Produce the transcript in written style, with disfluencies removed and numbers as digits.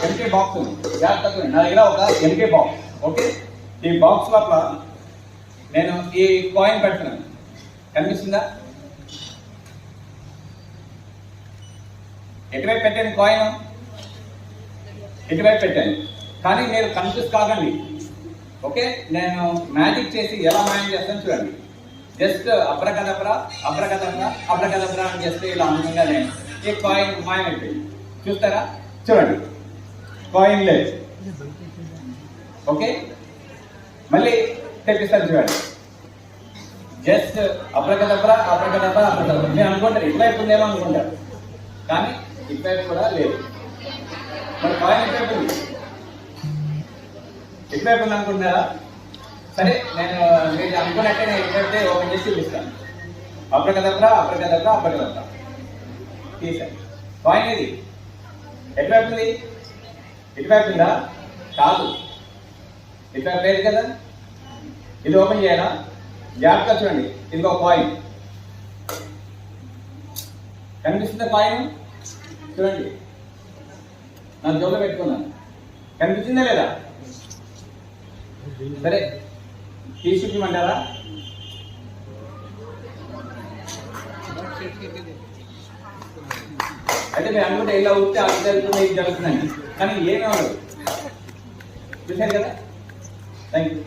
MK box ఉంది, జాగ్రత్తగా నా దగ్గర ఒక ఎంకే బాక్స్. ఓకే, ఈ బాక్స్ లోపల నేను ఈ కాయిన్ పెడుతున్నాను, కనిపిస్తుందా? ఎటువైపు పెట్టాను కాయిన్? ఇటువైపు పెట్టాను, కానీ మీరు కన్ఫ్యూజ్ కాకండి. ఓకే, నేను మ్యాజిక్ చేసి ఎలా మ్యాజిక్ చేస్తాను చూడండి. జస్ట్ అబ్రకదబ్రా అబ్రకదబ్రా అబ్రకదబ్రా అని చేస్తే ఇలా అందంగా నేను ఈ కాయిన్ మాయమైపోయింది. చూస్తారా? చూడండి, కాయిన్ లేదు. ఓకే, మళ్ళీ తెప్పిస్తాను చూడండి. జస్ట్ అబ్రకదబ్రా అబ్రకదబ్రా అబ్రకదబ్రా నేను అనుకుంటారు ఇటువైపు ఉందేమో అనుకుంటారు, కానీ ఇటువైపు కూడా లేదు. మరి కాయిన్ ఎటువైపు ఉంది? ఎటువైపు ఉంది అనుకుంటున్నారా? సరే, నేను మీరు అనుకున్నట్టే నేను ఎప్పుడైతే ఓపెన్ చేసి చూపిస్తాను. అబ్రకదబ్రా అబ్రకదబ్రా అబ్రకదబ్రా తీసాను. కాయిన్ ఇది ఎటువైపు ఉంది? ఇటువైపు ఉందా? కాదు, ఇటువైపు లేదు కదా. ఇది ఓపెన్ చేయాలా? జాగ్రత్తగా చూడండి, ఇది ఒక కాయిన్ కనిపిస్తుందా? కాయిన్ చూడండి, నా జోబులో పెట్టుకున్నాను, కనిపిస్తుందా లేదా? సరే, తీసి చూపించమంటారా? అయితే మీరు అనుకుంటే ఇలా ఊరితే అది జరుగుతుంది ఇది జరుగుతుందండి, కానీ ఏమేవాడు చూశారు కదా. Thank you.